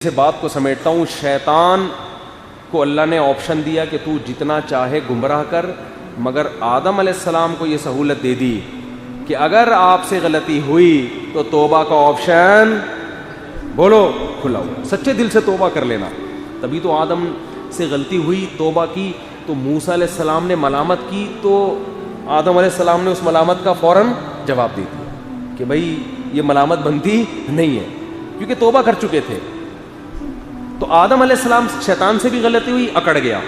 سے بات کو سمیٹتا ہوں. شیطان کو اللہ نے آپشن دیا کہ تو جتنا چاہے گمراہ کر، مگر آدم علیہ السلام کو یہ سہولت دے دی کہ اگر آپ سے غلطی ہوئی تو توبہ کا آپشن بولو کھلا ہوا، سچے دل سے توبہ کر لینا. تبھی تو آدم سے غلطی ہوئی، توبہ کی، تو موسیٰ علیہ السلام نے ملامت کی تو آدم علیہ السلام نے اس ملامت کا فوراً جواب دے دیا کہ بھائی یہ ملامت بنتی نہیں ہے، کیونکہ توبہ کر چکے تھے. تو آدم علیہ السلام، شیطان سے بھی غلطی ہوئی، اکڑ گیا.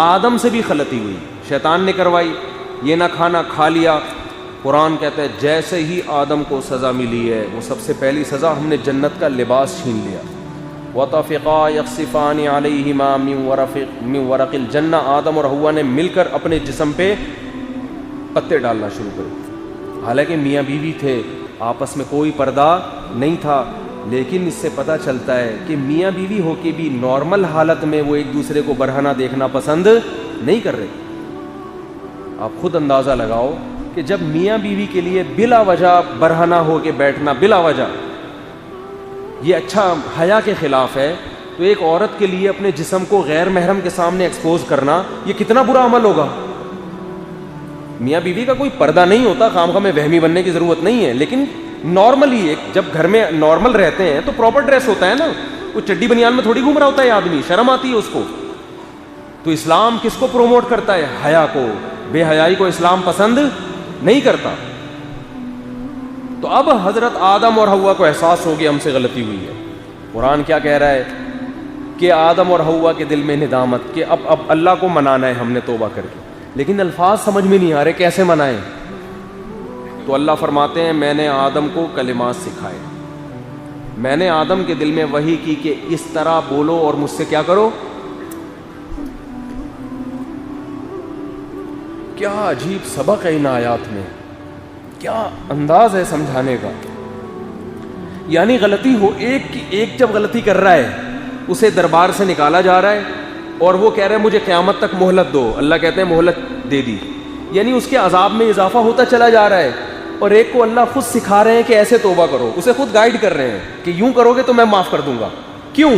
آدم سے بھی غلطی ہوئی، شیطان نے کروائی، یہ نہ کھانا، کھا لیا. قرآن کہتا ہے جیسے ہی آدم کو سزا ملی ہے، وہ سب سے پہلی سزا، ہم نے جنت کا لباس چھین لیا. وَطَفِقَا يَخْصِفَانِ عَلَيْهِمَا مِن وَرَقِ الْجَنَّةِ. آدم اور حوا نے مل کر اپنے جسم پہ پتے ڈالنا شروع کر. حالانکہ میاں بیوی تھے، آپس میں کوئی پردہ نہیں تھا، لیکن اس سے پتہ چلتا ہے کہ میاں بیوی ہو کے بھی نارمل حالت میں وہ ایک دوسرے کو برہنہ دیکھنا پسند نہیں کر رہے. آپ خود اندازہ لگاؤ کہ جب میاں بیوی کے لیے بلا وجہ برہنہ ہو کے بیٹھنا، بلا وجہ، یہ اچھا حیا کے خلاف ہے، تو ایک عورت کے لیے اپنے جسم کو غیر محرم کے سامنے ایکسپوز کرنا یہ کتنا برا عمل ہوگا. میاں بیوی کا کوئی پردہ نہیں ہوتا، خام خواہ میں وہمی بننے کی ضرورت نہیں ہے، لیکن نارملی جب گھر میں نارمل رہتے ہیں تو پراپر ڈریس ہوتا ہے نا. وہ چڈی بنیان میں تھوڑی گھوم رہا ہوتا ہے آدمی، شرم آتی ہے اس کو. تو اسلام کس کو پروموٹ کرتا ہے؟ حیا کو. بے حیائی کو اسلام پسند نہیں کرتا. تو اب حضرت آدم اور حوا کو احساس ہو گیا ہم سے غلطی ہوئی ہے. قرآن کیا کہہ رہا ہے کہ آدم اور حوا کے دل میں ندامت کہ اب اللہ کو منانا ہے ہم نے توبہ کر کے، لیکن الفاظ سمجھ میں نہیں آ رہے کیسے منائیں. تو اللہ فرماتے ہیں میں نے آدم کو کلمات سکھائے، میں نے آدم کے دل میں وحی کی کہ اس طرح بولو اور مجھ سے کیا کرو. کیا عجیب سبق ہے ان آیات میں، کیا انداز ہے سمجھانے کا. یعنی غلطی ہو، ایک جب غلطی کر رہا ہے اسے دربار سے نکالا جا رہا ہے اور وہ کہہ رہا ہے مجھے قیامت تک مہلت دو. اللہ کہتے ہیں مہلت دے دی، یعنی اس کے عذاب میں اضافہ ہوتا چلا جا رہا ہے. اور ایک کو اللہ خود سکھا رہے ہیں کہ ایسے توبہ کرو، اسے خود گائیڈ کر رہے ہیں کہ یوں کرو گے تو میں معاف کر دوں گا. کیوں؟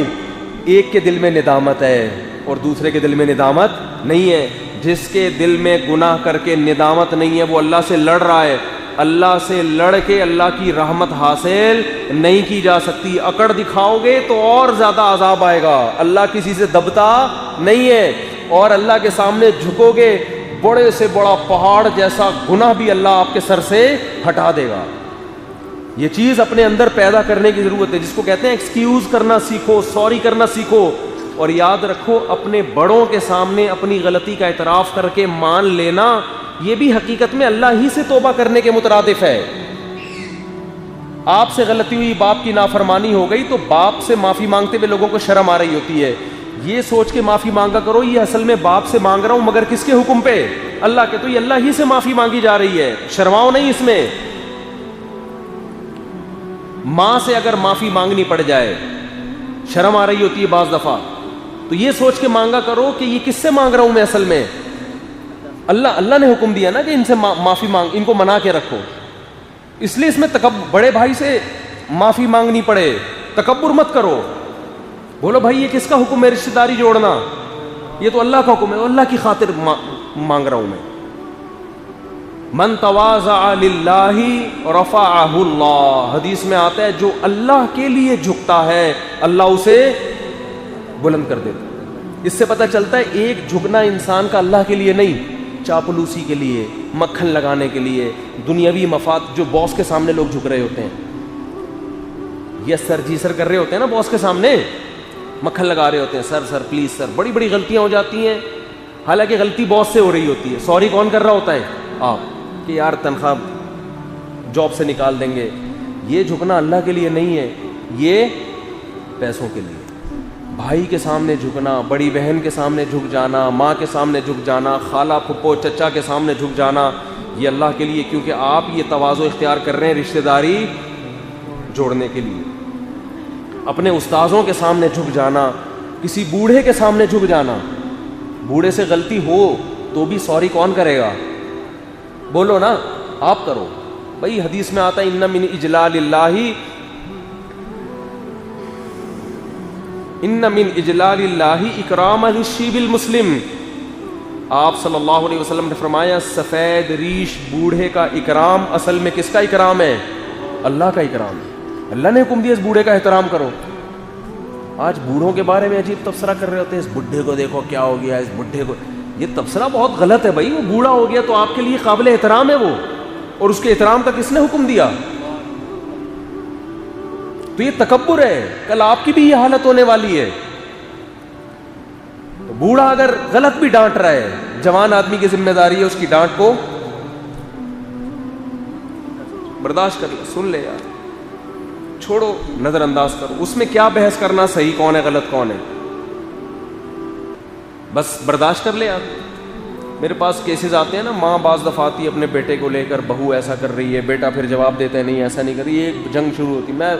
ایک کے دل میں ندامت ہے اور دوسرے کے دل میں ندامت نہیں ہے. جس کے دل میں گناہ کر کے ندامت نہیں ہے وہ اللہ سے لڑ رہا ہے. اللہ سے لڑ کے اللہ کی رحمت حاصل نہیں کی جا سکتی. اکڑ دکھاؤ گے تو اور زیادہ عذاب آئے گا. اللہ کسی سے دبتا نہیں ہے، اور اللہ کے سامنے جھکو گے بڑے سے بڑا پہاڑ جیسا گناہ بھی اللہ آپ کے سر سے ہٹا دے گا. یہ چیز اپنے اندر پیدا کرنے کی ضرورت ہے، جس کو کہتے ہیں ایکسکیوز کرنا سیکھو، سوری کرنا سیکھو. اور یاد رکھو اپنے بڑوں کے سامنے اپنی غلطی کا اعتراف کر کے مان لینا، یہ بھی حقیقت میں اللہ ہی سے توبہ کرنے کے مترادف ہے. آپ سے غلطی ہوئی، باپ کی نافرمانی ہو گئی، تو باپ سے معافی مانگتے ہوئے لوگوں کو شرم آ رہی ہوتی ہے. یہ سوچ کے معافی مانگا کرو یہ اصل میں باپ سے مانگ رہا ہوں، مگر کس کے حکم پہ؟ اللہ کے. تو یہ اللہ ہی سے معافی مانگی جا رہی ہے، شرماؤ نہیں اس میں. ماں سے اگر معافی مانگنی پڑ جائے، شرم آ رہی ہوتی ہے بعض دفعہ، تو یہ سوچ کے مانگا کرو کہ یہ کس سے مانگ رہا ہوں میں اصل میں. اللہ نے حکم دیا نا کہ ان سے معافی مانگ، ان کو منا کے رکھو، اس لیے اس میں بڑے بھائی سے معافی مانگنی پڑے. تکبر مت کرو، بولو بھائی یہ کس کا حکم ہے رشتہ داری جوڑنا؟ یہ تو اللہ کا حکم ہے، اللہ کی خاطر مانگ رہا ہوں میں. من تواضع للہ رفعہ اللہ. حدیث میں آتا ہے جو اللہ کے لیے جھکتا ہے اللہ اسے بلند کر دیتا. اس سے پتہ چلتا ہے ایک جھکنا انسان کا اللہ کے لیے نہیں، چاپلوسی کے لیے، مکھن لگانے کے لیے، دنیاوی مفاد. جو باس کے سامنے لوگ جھک رہے ہوتے ہیں، یس سر جی سر کر رہے ہوتے ہیں نا باس کے سامنے، مکھن لگا رہے ہوتے ہیں، سر سر پلیز سر. بڑی بڑی غلطیاں ہو جاتی ہیں، حالانکہ غلطی باس سے ہو رہی ہوتی ہے. سوری کون کر رہا ہوتا ہے؟ آپ، کہ یار تنخواہ جاب سے نکال دیں گے. یہ جھکنا اللہ کے لیے نہیں ہے، یہ پیسوں کے لیے. بھائی کے سامنے جھکنا، بڑی بہن کے سامنے جھک جانا، ماں کے سامنے جھک جانا، خالہ پھپھو چچا کے سامنے جھک جانا، یہ اللہ کے لیے، کیونکہ آپ یہ تواضع اختیار کر رہے ہیں رشتہ داری جوڑنے کے لیے. اپنے استاذوں کے سامنے جھک جانا، کسی بوڑھے کے سامنے جھک جانا. بوڑھے سے غلطی ہو تو بھی سوری کون کرے گا؟ بولو نا، آپ کرو. بھائی حدیث میں آتا ہے ان من اجلال اللہ ان من اجلال اللہ اکرام الشیب المسلم. آپ صلی اللہ علیہ وسلم نے فرمایا سفید ریش بوڑھے کا اکرام اصل میں کس کا اکرام ہے؟ اللہ کا اکرام. اللہ نے حکم دیا اس بوڑھے کا احترام کرو. آج بوڑھوں کے بارے میں عجیب تبصرہ کر رہے ہوتے ہیں, اس بڈھے کو دیکھو کیا ہو گیا, اس بڈھے کو. یہ تبصرہ بہت غلط ہے بھائی. وہ بوڑھا ہو گیا تو آپ کے لیے قابل احترام ہے وہ, اور اس کے احترام کا کس نے حکم دیا؟ تو یہ تکبر ہے, کل آپ کی بھی یہ حالت ہونے والی ہے. تو بوڑھا اگر غلط بھی ڈانٹ رہا ہے, جوان آدمی کی ذمہ داری ہے اس کی ڈانٹ کو برداشت کر لے, سن لے یار, چھوڑو, نظر انداز کرو. اس میں کیا بحث کرنا صحیح کون ہے غلط کون ہے, بس برداشت کر لے یار. میرے پاس کیسز آتے ہیں نا, ماں بعض دفعہ آتی ہے اپنے بیٹے کو لے کر, بہو ایسا کر رہی ہے, بیٹا پھر جواب دیتا ہے نہیں ایسا نہیں کر رہی, یہ جنگ شروع ہوتی. میں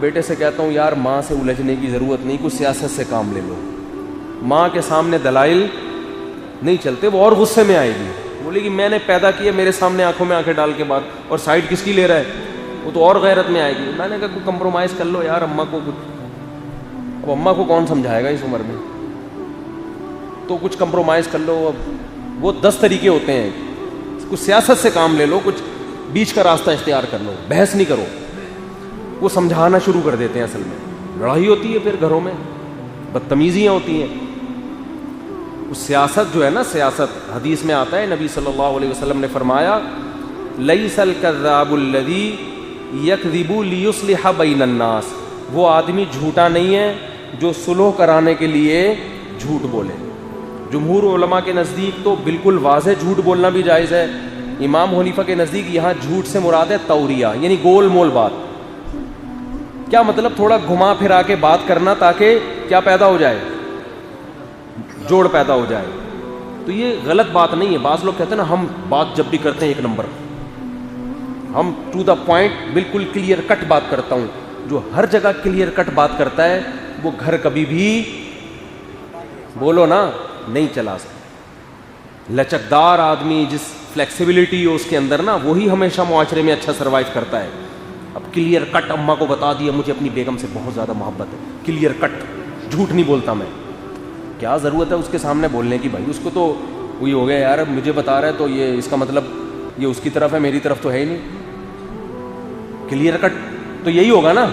بیٹے سے کہتا ہوں یار ماں سے الجھنے کی ضرورت نہیں, کچھ سیاست سے کام لے لو. ماں کے سامنے دلائل نہیں چلتے, وہ اور غصے میں آئے گی, بولے گی میں نے پیدا کیا, میرے سامنے آنکھوں میں آنکھیں ڈال کے بات, اور سائڈ کس کی لے رہا ہے, وہ تو اور غیرت میں آئے گی. میں نے کہا کوئی کمپرومائز کر لو یار اماں کو. اب اماں کو کون سمجھائے گا اس عمر میں, تو کچھ کمپرومائز کر لو. اب وہ 10 طریقے ہوتے ہیں, کچھ سیاست سے کام لے لو, کچھ بیچ کا راستہ اختیار کر لو, بحث نہیں کرو. وہ سمجھانا شروع کر دیتے ہیں. اصل میں لڑائی ہوتی ہے, پھر گھروں میں بدتمیزیاں ہوتی ہیں. وہ سیاست جو ہے نا, سیاست حدیث میں آتا ہے, نبی صلی اللہ علیہ وسلم نے فرمایا لیس الکذاب الذی یکذب لیصلح بین الناس. وہ آدمی جھوٹا نہیں ہے جو صلح کرانے کے لیے جھوٹ بولے. جمہور علماء کے نزدیک تو بالکل واضح جھوٹ بولنا بھی جائز ہے. امام حنیفہ کے نزدیک یہاں جھوٹ سے مراد ہے توریہ, یعنی گول مول بات. کیا مطلب؟ تھوڑا گھما پھرا کے بات کرنا تاکہ کیا پیدا ہو جائے, جوڑ پیدا ہو جائے. تو یہ غلط بات نہیں ہے. بعض لوگ کہتے ہیں نا ہم بات جب بھی کرتے ہیں ایک نمبر, ہم ٹو دا پوائنٹ بالکل کلیئر کٹ بات کرتا ہوں. جو ہر جگہ کلیئر کٹ بات کرتا ہے وہ گھر کبھی بھی بولو نا نہیں چلا سکتا. لچکدار آدمی, جس فلیکسیبلٹی ہو اس کے اندر نا, وہی ہمیشہ معاشرے میں اچھا سروائیو کرتا ہے. اب کلیئر کٹ اماں کو بتا دیا مجھے اپنی بیگم سے بہت زیادہ محبت ہے, کلیئر کٹ, جھوٹ نہیں بولتا میں. کیا ضرورت ہے اس کے سامنے بولنے کی بھائی؟ اس کو تو وہی ہو گیا یار, مجھے بتا رہا ہے تو یہ اس کا مطلب یہ اس کی طرف ہے, میری طرف تو ہے ہی نہیں. کلیئر کٹ تو یہی ہوگا نا.